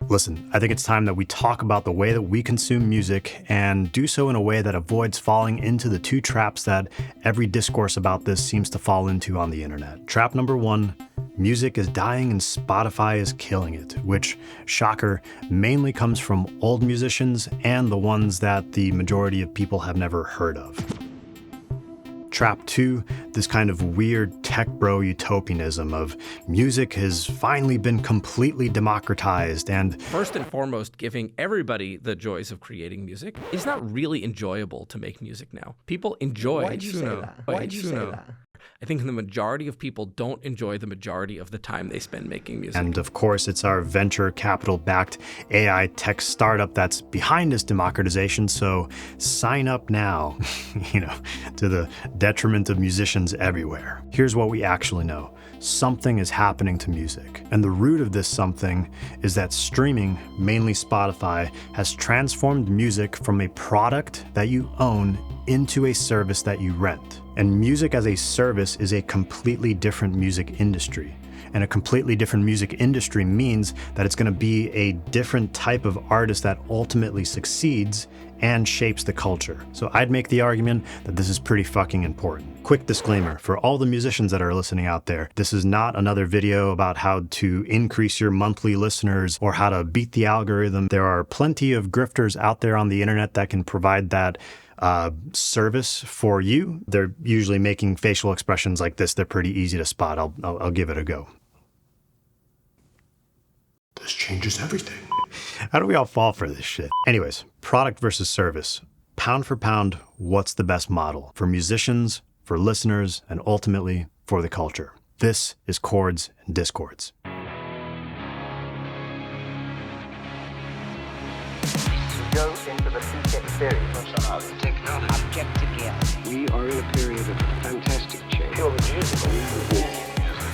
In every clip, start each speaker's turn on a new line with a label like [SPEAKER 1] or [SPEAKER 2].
[SPEAKER 1] Listen, I think it's time that we talk about the way that we consume music and do so in a way that avoids falling into the two traps that every discourse about this seems to fall into on the internet. Trap number one, music is dying and Spotify is killing it, which, shocker, mainly comes from old musicians and the ones that the majority of people have never heard of. Trap 2, this kind of weird tech bro utopianism of music has finally been completely democratized and
[SPEAKER 2] first and foremost, giving everybody the joys of creating music. It's not really enjoyable to make music now. People enjoy.
[SPEAKER 3] Why'd you say that? Why'd you say that?
[SPEAKER 2] I think the majority of people don't enjoy the majority of the time they spend making music.
[SPEAKER 1] And of course, it's our venture capital-backed AI tech startup that's behind this democratization, so sign up now, to the detriment of musicians everywhere. Here's what we actually know. Something is happening to music. And the root of this something is that streaming, mainly Spotify, has transformed music from a product that you own into a service that you rent. And music as a service is a completely different music industry. And a completely different music industry means that it's going to be a different type of artist that ultimately succeeds and shapes the culture. So I'd make the argument that this is pretty fucking important. Quick disclaimer for all the musicians that are listening out there, this is not another video about how to increase your monthly listeners or how to beat the algorithm. There are plenty of grifters out there on the internet that can provide that service for you. They're usually making facial expressions like this. They're pretty easy to spot. I'll give it a go. This changes everything. How do we all fall for this shit? Anyways, product versus service. Pound for pound, what's the best model for musicians, for listeners, and ultimately for the culture? This is Chords and Discords.
[SPEAKER 4] Go into the CTEC series. Technology. Objective.
[SPEAKER 5] We are in a period of fantastic change.
[SPEAKER 4] Pure musical.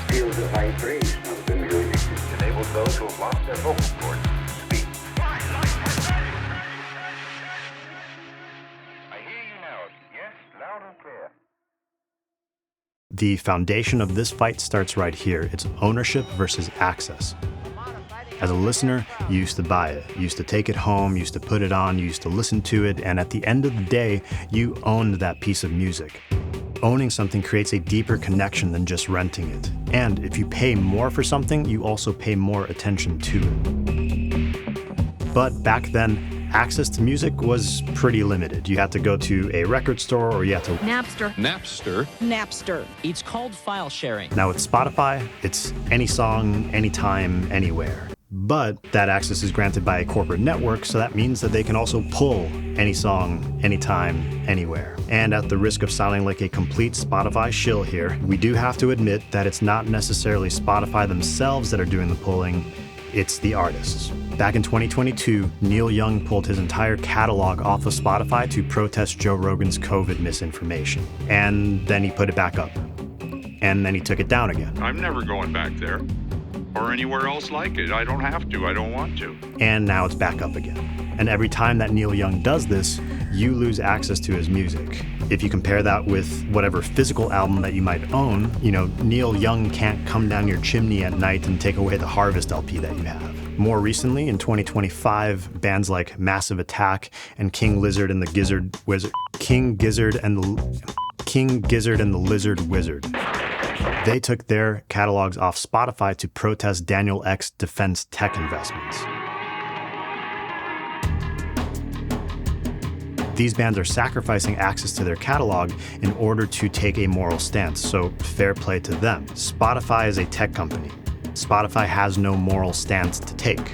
[SPEAKER 5] Feels of high praise of the music.
[SPEAKER 4] Enables those who have lost their vocal cords to speak.
[SPEAKER 6] I hear you now. Yes, loud and clear.
[SPEAKER 1] The foundation of this fight starts right here. It's ownership versus access. As a listener, you used to buy it, you used to take it home, you used to put it on, you used to listen to it, and at the end of the day, you owned that piece of music. Owning something creates a deeper connection than just renting it. And if you pay more for something, you also pay more attention to it. But back then, access to music was pretty limited. You had to go to a record store or you had to...
[SPEAKER 7] Napster.
[SPEAKER 8] It's called file sharing.
[SPEAKER 1] Now with Spotify, it's any song, anytime, anywhere. But that access is granted by a corporate network, so that means that they can also pull any song, anytime, anywhere. And at the risk of sounding like a complete Spotify shill here, we do have to admit that it's not necessarily Spotify themselves that are doing the pulling, it's the artists. Back in 2022, Neil Young pulled his entire catalog off of Spotify to protest Joe Rogan's COVID misinformation. And then he put it back up. And then he took it down again.
[SPEAKER 9] I'm never going back there. Or anywhere else like it. I don't have to. I don't want to.
[SPEAKER 1] And now it's back up again. And every time that Neil Young does this, you lose access to his music. If you compare that with whatever physical album that you might own, Neil Young can't come down your chimney at night and take away the Harvest LP that you have. More recently, in 2025, bands like Massive Attack and King Gizzard and the Lizard Wizard. They took their catalogs off Spotify to protest Daniel Ek's defense tech investments. These bands are sacrificing access to their catalog in order to take a moral stance, so fair play to them. Spotify is a tech company. Spotify has no moral stance to take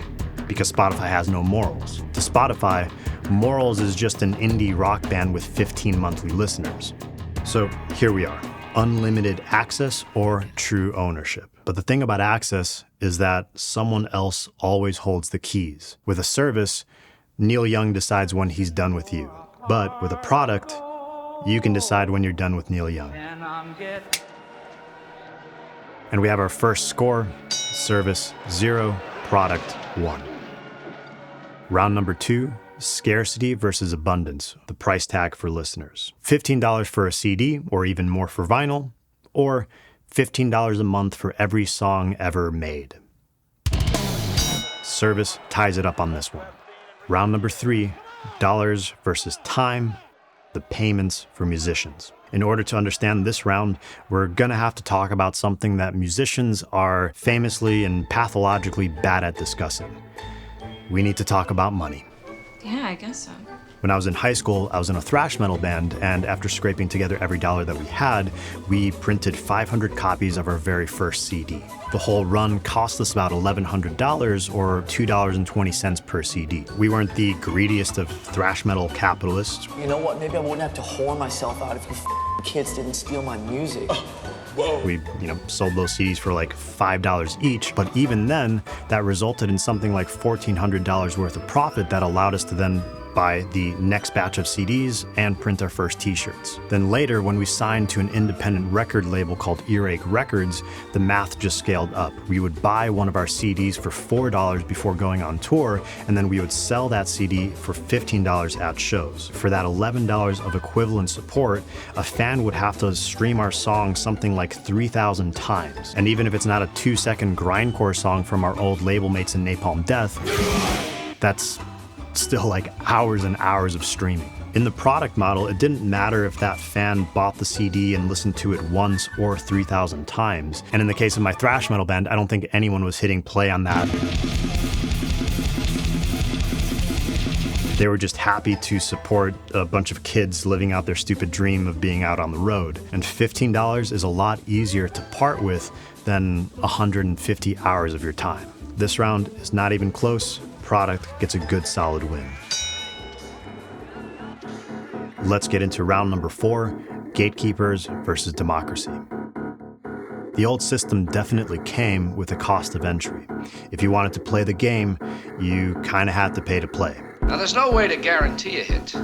[SPEAKER 1] because Spotify has no morals. To Spotify, morals is just an indie rock band with 15 monthly listeners. So here we are. Unlimited access or true ownership. But the thing about access is that someone else always holds the keys. With a service, Neil Young decides when he's done with you. But with a product, you can decide when you're done with Neil Young. And we have our first score, service 0, product 1. Round number 2, scarcity versus abundance, the price tag for listeners. $15 for a CD, or even more for vinyl, or $15 a month for every song ever made. Service ties it up on this one. Round number 3, dollars versus time, the payments for musicians. In order to understand this round, we're gonna have to talk about something that musicians are famously and pathologically bad at discussing. We need to talk about money.
[SPEAKER 7] Yeah, I guess so.
[SPEAKER 1] When I was in high school, I was in a thrash metal band, and after scraping together every dollar that we had, we printed 500 copies of our very first CD. The whole run cost us about $1,100 or $2.20 per CD. We weren't the greediest of thrash metal capitalists.
[SPEAKER 3] You know what? Maybe I wouldn't have to whore myself out if you kids didn't steal my music.
[SPEAKER 1] Whoa. We, sold those CDs for like $5 each, but even then, that resulted in something like $1,400 worth of profit that allowed us to then buy the next batch of CDs and print our first t-shirts. Then later, when we signed to an independent record label called Earache Records, the math just scaled up. We would buy one of our CDs for $4 before going on tour, and then we would sell that CD for $15 at shows. For that $11 of equivalent support, a fan would have to stream our song something like 3,000 times. And even if it's not a 2-second grindcore song from our old label mates in Napalm Death, that's still like hours and hours of streaming. In the product model, it didn't matter if that fan bought the CD and listened to it once or 3,000 times. And in the case of my thrash metal band, I don't think anyone was hitting play on that. They were just happy to support a bunch of kids living out their stupid dream of being out on the road. And $15 is a lot easier to part with than 150 hours of your time. This round is not even close. Product gets a good solid win. Let's get into round number 4, Gatekeepers versus Democracy. The old system definitely came with a cost of entry. If you wanted to play the game, you kind of had to pay to play.
[SPEAKER 8] Now, there's no way to guarantee a hit,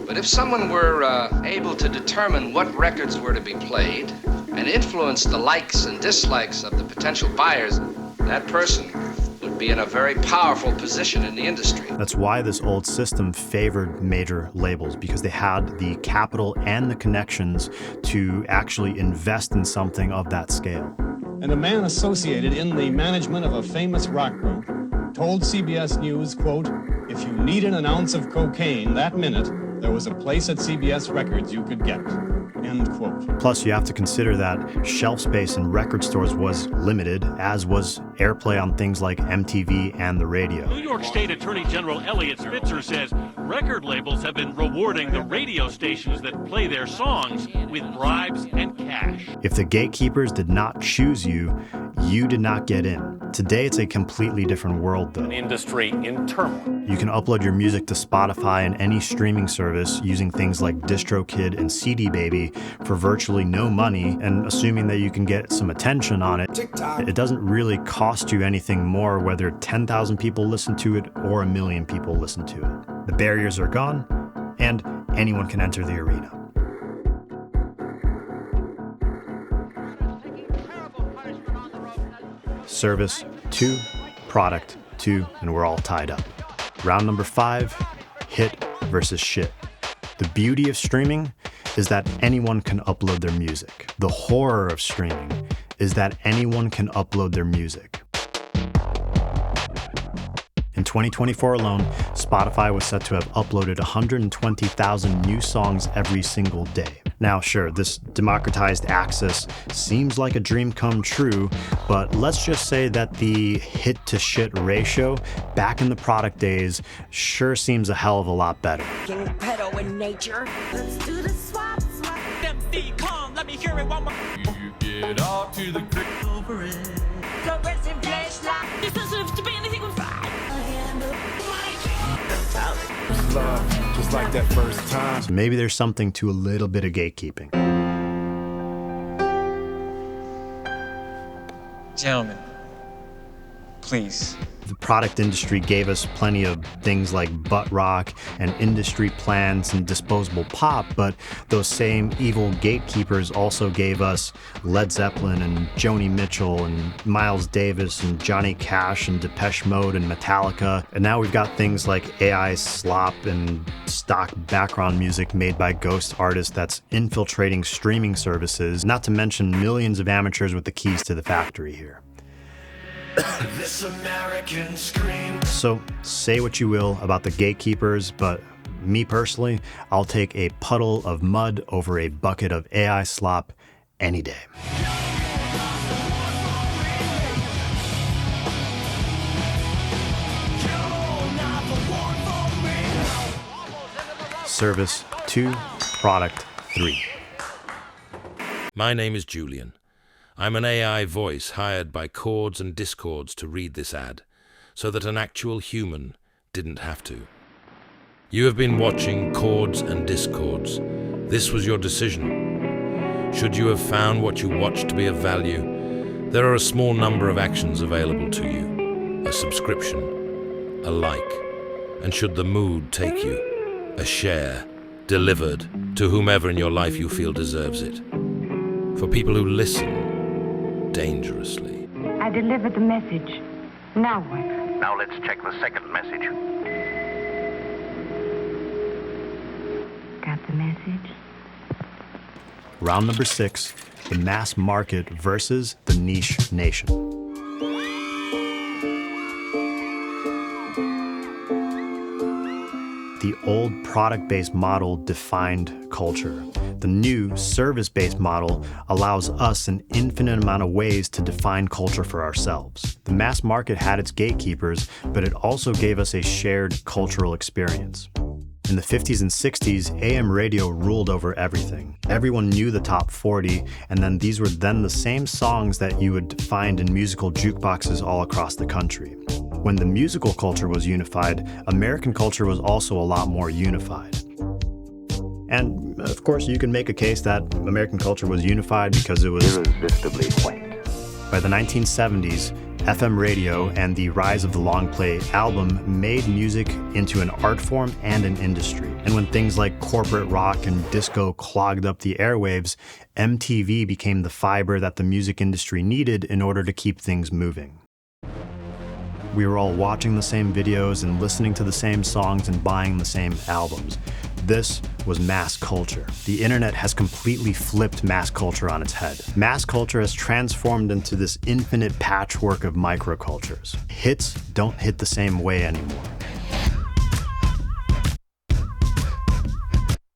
[SPEAKER 8] but if someone were able to determine what records were to be played and influence the likes and dislikes of the potential buyers, that person would be in a very powerful position in the industry.
[SPEAKER 1] That's why this old system favored major labels, because they had the capital and the connections to actually invest in something of that scale.
[SPEAKER 10] And a man associated in the management of a famous rock group told CBS News, quote, "If you needed an ounce of cocaine that minute, there was a place at CBS Records you could get." End quote.
[SPEAKER 1] Plus, you have to consider that shelf space in record stores was limited, as was airplay on things like MTV and the radio.
[SPEAKER 11] New York State Attorney General Eliot Spitzer says record labels have been rewarding the radio stations that play their songs with bribes and cash.
[SPEAKER 1] If the gatekeepers did not choose you, you did not get in. Today, it's a completely different world, though.
[SPEAKER 11] An industry in turmoil.
[SPEAKER 1] You can upload your music to Spotify and any streaming service using things like DistroKid and CD Baby for virtually no money, and assuming that you can get some attention on it, it doesn't really cost you anything more whether 10,000 people listen to it or 1 million people listen to it. The barriers are gone, and anyone can enter the arena. Service 2, product 2, and we're all tied up. Round number 5, hit versus shit. The beauty of streaming is that anyone can upload their music. The horror of streaming is that anyone can upload their music. In 2024 alone, Spotify was set to have uploaded 120,000 new songs every single day. Now, sure, this democratized access seems like a dream come true, but let's just say that the hit-to-shit ratio back in the product days sure seems a hell of a lot better.
[SPEAKER 12] Pedo in nature. Let's do the swap. MC, come, let me hear it one more. You get off to the creek over it. Progressive flashlight. This doesn't have to be anything with fire.
[SPEAKER 13] Love, just like that first time.
[SPEAKER 1] So maybe there's something to a little bit of gatekeeping.
[SPEAKER 14] Gentlemen, please.
[SPEAKER 1] The product industry gave us plenty of things like butt rock and industry plants and disposable pop, but those same evil gatekeepers also gave us Led Zeppelin and Joni Mitchell and Miles Davis and Johnny Cash and Depeche Mode and Metallica. And now we've got things like AI slop and stock background music made by ghost artists that's infiltrating streaming services, not to mention millions of amateurs with the keys to the factory here.
[SPEAKER 7] This American scream.
[SPEAKER 1] So say what you will about the Gatekeepers, but me personally, I'll take a puddle of mud over a bucket of AI slop any day. Service 2, product 3.
[SPEAKER 15] My name is Julian. I'm an AI voice hired by Chords and Discords to read this ad, so that an actual human didn't have to. You have been watching Chords and Discords. This was your decision. Should you have found what you watched to be of value, there are a small number of actions available to you. A subscription, a like, and should the mood take you, a share, delivered to whomever in your life you feel deserves it. For people who listen dangerously.
[SPEAKER 16] I delivered the message. Now what?
[SPEAKER 4] Now let's check the second message.
[SPEAKER 16] Got the message?
[SPEAKER 1] Round number 6, the mass market versus the niche nation. The old product-based model defined culture. The new service-based model allows us an infinite amount of ways to define culture for ourselves. The mass market had its gatekeepers, but it also gave us a shared cultural experience. In the 50s and 60s, AM radio ruled over everything. Everyone knew the top 40, and then these were then the same songs that you would find in musical jukeboxes all across the country. When the musical culture was unified, American culture was also a lot more unified. And of course, you can make a case that American culture was unified because it was
[SPEAKER 4] irresistibly white.
[SPEAKER 1] By the 1970s, FM radio and the rise of the long play album made music into an art form and an industry. And when things like corporate rock and disco clogged up the airwaves, MTV became the fiber that the music industry needed in order to keep things moving. We were all watching the same videos and listening to the same songs and buying the same albums. This was mass culture. The internet has completely flipped mass culture on its head. Mass culture has transformed into this infinite patchwork of microcultures. Hits don't hit the same way anymore.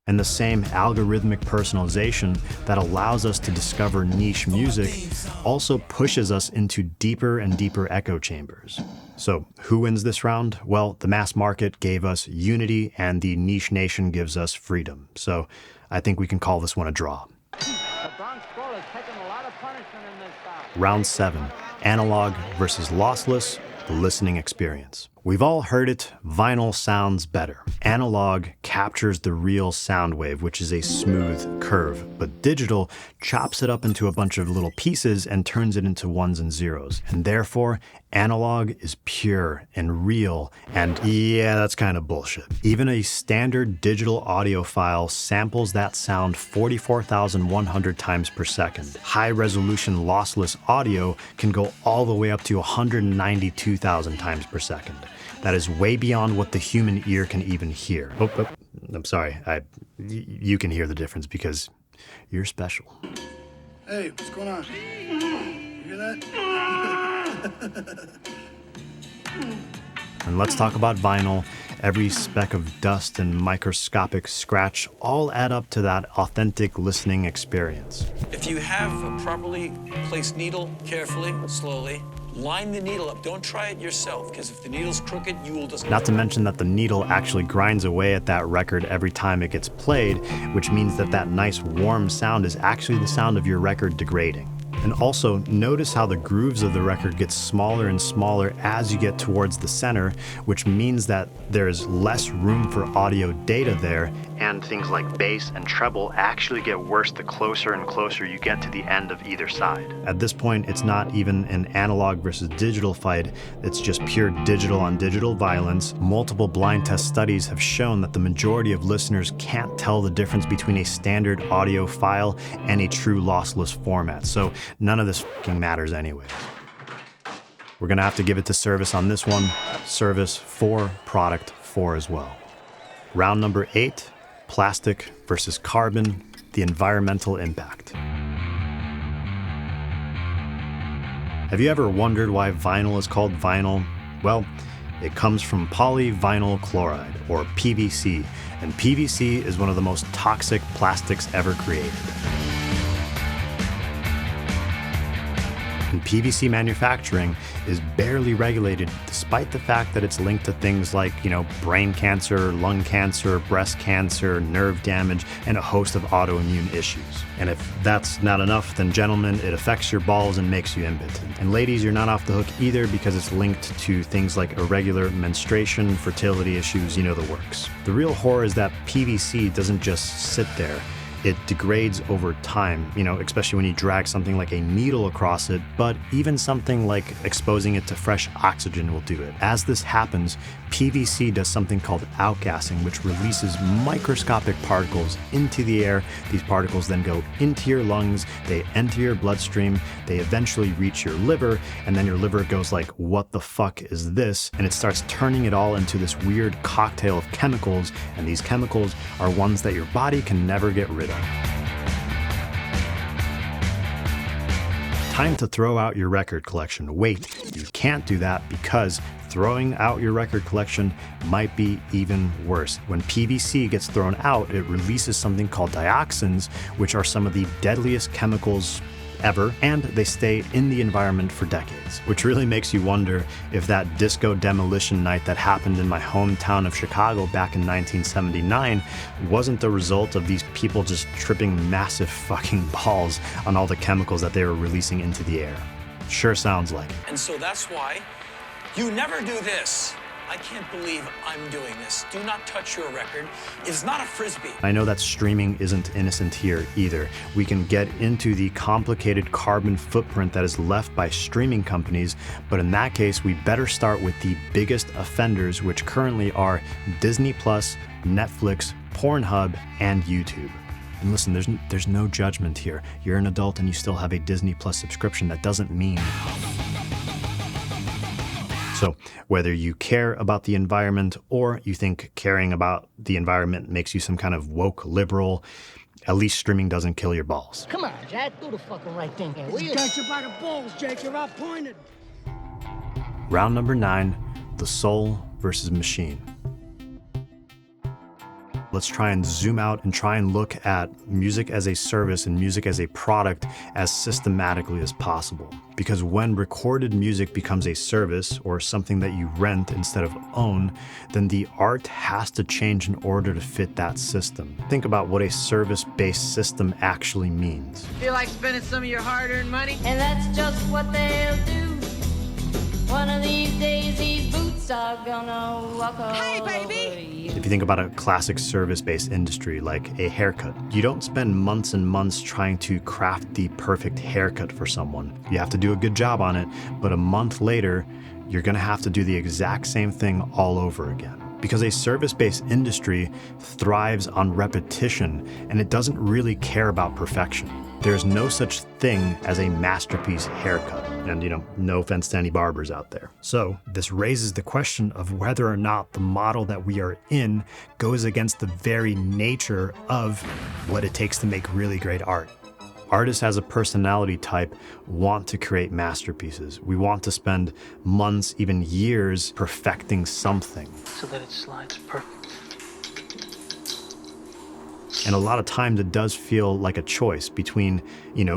[SPEAKER 1] And the same algorithmic personalization that allows us to discover niche music also pushes us into deeper and deeper echo chambers. So who wins this round? Well, the mass market gave us unity and the niche nation gives us freedom. So I think we can call this one a draw. Round 7, analog versus lossless, the listening experience. We've all heard it, vinyl sounds better. Analog captures the real sound wave, which is a smooth curve, but digital chops it up into a bunch of little pieces and turns it into ones and zeros. And therefore, analog is pure and real, and yeah, that's kind of bullshit. Even a standard digital audio file samples that sound 44,100 times per second. High-resolution lossless audio can go all the way up to 192,000 times per second. That is way beyond what the human ear can even hear. Oh, I'm sorry. You can hear the difference because you're special.
[SPEAKER 17] Hey, what's going on? You hear that?
[SPEAKER 1] And let's talk about vinyl. Every speck of dust and microscopic scratch all add up to that authentic listening experience.
[SPEAKER 18] If you have a properly placed needle, carefully, slowly, line the needle up. Don't try it yourself, because if the needle's crooked, you will just...
[SPEAKER 1] Not to mention that the needle actually grinds away at that record every time it gets played, which means that that nice warm sound is actually the sound of your record degrading. And also, notice how the grooves of the record get smaller and smaller as you get towards the center, which means that there's less room for audio data there, and things like bass and treble actually get worse the closer and closer you get to the end of either side. At this point, it's not even an analog versus digital fight, it's just pure digital on digital violence. Multiple blind test studies have shown that the majority of listeners can't tell the difference between a standard audio file and a true lossless format. So none of this fucking matters anyways. We're gonna have to give it to Service on this one. Service 4, product 4 as well. Round number 8, plastic versus carbon, the environmental impact. Have you ever wondered why vinyl is called vinyl? Well, it comes from polyvinyl chloride, or PVC, and PVC is one of the most toxic plastics ever created. And PVC manufacturing is barely regulated, despite the fact that it's linked to things like, brain cancer, lung cancer, breast cancer, nerve damage, and a host of autoimmune issues. And if that's not enough, then gentlemen, it affects your balls and makes you impotent. And ladies, you're not off the hook either, because it's linked to things like irregular menstruation, fertility issues, the works. The real horror is that PVC doesn't just sit there. It degrades over time, especially when you drag something like a needle across it, but even something like exposing it to fresh oxygen will do it. As this happens, PVC does something called outgassing, which releases microscopic particles into the air. These particles then go into your lungs, they enter your bloodstream, they eventually reach your liver, and then your liver goes like, what the fuck is this? And it starts turning it all into this weird cocktail of chemicals, and these chemicals are ones that your body can never get rid of. Time to throw out your record collection. Wait, you can't do that, because throwing out your record collection might be even worse. When PVC gets thrown out, it releases something called dioxins, which are some of the deadliest chemicals ever, and they stay in the environment for decades, which really makes you wonder if that disco demolition night that happened in my hometown of Chicago back in 1979 wasn't the result of these people just tripping massive fucking balls on all the chemicals that they were releasing into the air. Sure sounds like it.
[SPEAKER 18] And so that's why you never do this. I can't believe I'm doing this. Do not touch your record. It's not a Frisbee.
[SPEAKER 1] I know that streaming isn't innocent here either. We can get into the complicated carbon footprint that is left by streaming companies, but in that case, we better start with the biggest offenders, which currently are Disney+, Netflix, Pornhub, and YouTube. And listen, there's no judgment here. You're an adult and you still have a Disney+ subscription. That doesn't mean... So whether you care about the environment or you think caring about the environment makes you some kind of woke liberal, at least streaming doesn't kill your balls.
[SPEAKER 12] Come on, Jack, do the fucking right thing here. You got you by the balls, Jake. You're outpointed.
[SPEAKER 1] Round number 9, the soul versus machine. Let's try and zoom out and try and look at music as a service and music as a product as systematically as possible. Because when recorded music becomes a service or something that you rent instead of own, then the art has to change in order to fit that system. Think about what a service-based system actually means.
[SPEAKER 19] Feel like spending some of your hard-earned money?
[SPEAKER 12] And that's just what they'll do. One of these days, these boots are gonna walk over. Hey, baby!
[SPEAKER 1] If you think about a classic service-based industry like a haircut, you don't spend months and months trying to craft the perfect haircut for someone. You have to do a good job on it, but a month later, you're gonna have to do the exact same thing all over again. Because a service-based industry thrives on repetition, and it doesn't really care about perfection. There's no such thing as a masterpiece haircut. And, no offense to any barbers out there. So this raises the question of whether or not the model that we are in goes against the very nature of what it takes to make really great art. Artists as a personality type want to create masterpieces. We want to spend months, even years, perfecting something.
[SPEAKER 3] So that it slides perfect.
[SPEAKER 1] And a lot of times it does feel like a choice between,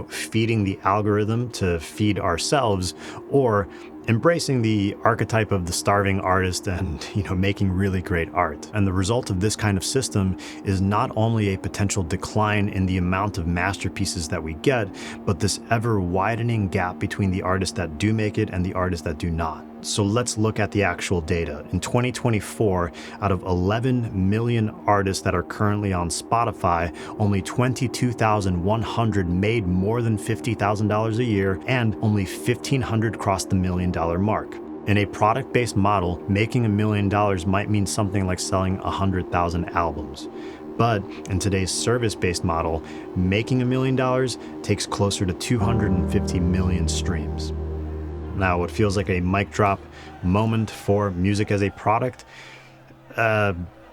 [SPEAKER 1] feeding the algorithm to feed ourselves, or embracing the archetype of the starving artist and, making really great art. And the result of this kind of system is not only a potential decline in the amount of masterpieces that we get, but this ever widening gap between the artists that do make it and the artists that do not. So let's look at the actual data. In 2024, out of 11 million artists that are currently on Spotify, only 22,100 made more than $50,000 a year, and only 1,500 crossed the $1 million mark. In a product-based model, making $1 million might mean something like selling 100,000 albums. But in today's service-based model, making $1 million takes closer to 250 million streams. Now, what feels like a mic drop moment for music as a product,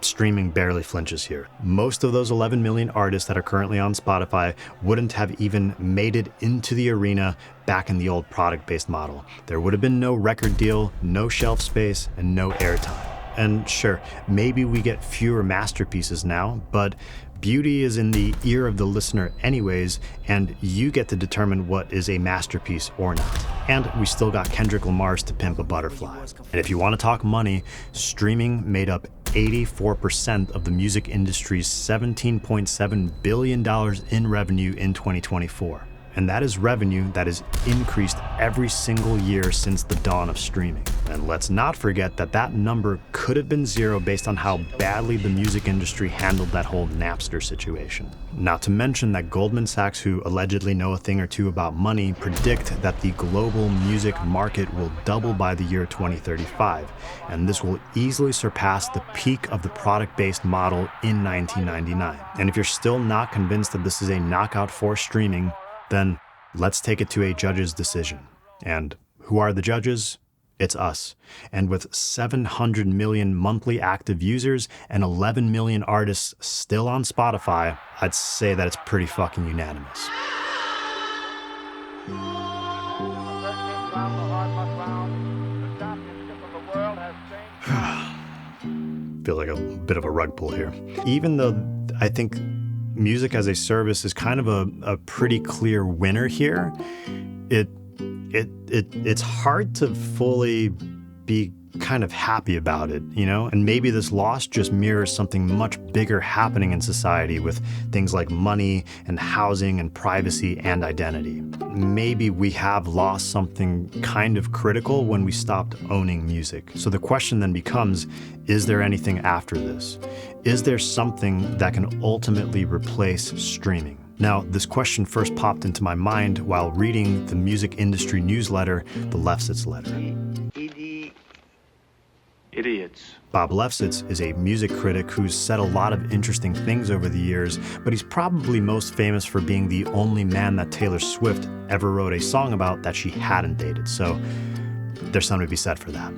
[SPEAKER 1] streaming barely flinches here. Most of those 11 million artists that are currently on Spotify wouldn't have even made it into the arena back in the old product-based model. There would have been no record deal, no shelf space, and no airtime. And sure, maybe we get fewer masterpieces now, but beauty is in the ear of the listener anyways, and you get to determine what is a masterpiece or not. And we still got Kendrick Lamar's To Pimp a Butterfly. And if you want to talk money, streaming made up 84% of the music industry's $17.7 billion in revenue in 2024. And that is revenue that has increased every single year since the dawn of streaming. And let's not forget that that number could have been zero based on how badly the music industry handled that whole Napster situation. Not to mention that Goldman Sachs, who allegedly know a thing or two about money, predict that the global music market will double by the year 2035. And this will easily surpass the peak of the product-based model in 1999. And if you're still not convinced that this is a knockout for streaming, then let's take it to a judge's decision. And who are the judges? It's us. And with 700 million monthly active users and 11 million artists still on Spotify, I'd say that it's pretty fucking unanimous. Feel like a bit of a rug pull here. Even though I think music as a service is kind of a pretty clear winner here, it's hard to fully be kind of happy about it, you know? And maybe this loss just mirrors something much bigger happening in society with things like money and housing and privacy and identity. Maybe we have lost something kind of critical when we stopped owning music. So the question then becomes, is there anything after this? Is there something that can ultimately replace streaming? Now, this question first popped into my mind while reading the music industry newsletter, The Lefsetz Letter.
[SPEAKER 6] Idiots.
[SPEAKER 1] Bob Lefsetz is a music critic who's said a lot of interesting things over the years, but he's probably most famous for being the only man that Taylor Swift ever wrote a song about that she hadn't dated. So there's something to be said for that.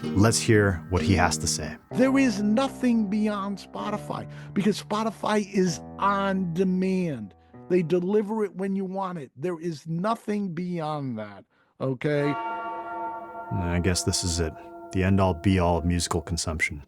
[SPEAKER 1] Let's hear what he has to say.
[SPEAKER 20] There is nothing beyond Spotify because Spotify is on demand. They deliver it when you want it. There is nothing beyond that, okay?
[SPEAKER 1] I guess this is it. The end-all be-all of musical consumption.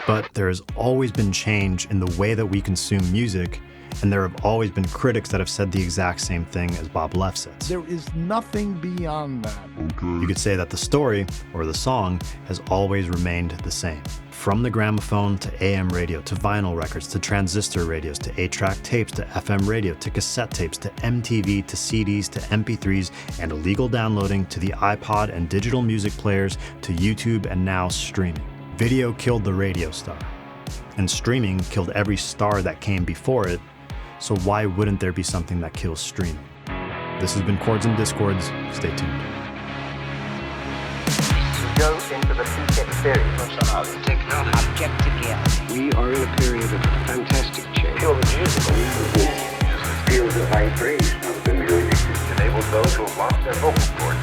[SPEAKER 1] But there has always been change in the way that we consume music, and there have always been critics that have said the exact same thing as Bob Lefsetz.
[SPEAKER 20] There is nothing beyond that.
[SPEAKER 1] Okay. You could say that the story, or the song, has always remained the same. From the gramophone to AM radio, to vinyl records, to transistor radios, to 8-track tapes, to FM radio, to cassette tapes, to MTV, to CDs, to MP3s, and illegal downloading, to the iPod and digital music players, to YouTube, and now streaming. Video killed the radio star, and streaming killed every star that came before it, so why wouldn't there be something that kills streaming? This has been Chords and Discords. Stay tuned.
[SPEAKER 4] Go into the peak experience of technology.
[SPEAKER 5] Objective reality. We are in a period of fantastic change.
[SPEAKER 4] Pure musical.
[SPEAKER 5] Fields of vibration of the music.
[SPEAKER 4] Enables those who have lost their vocal cords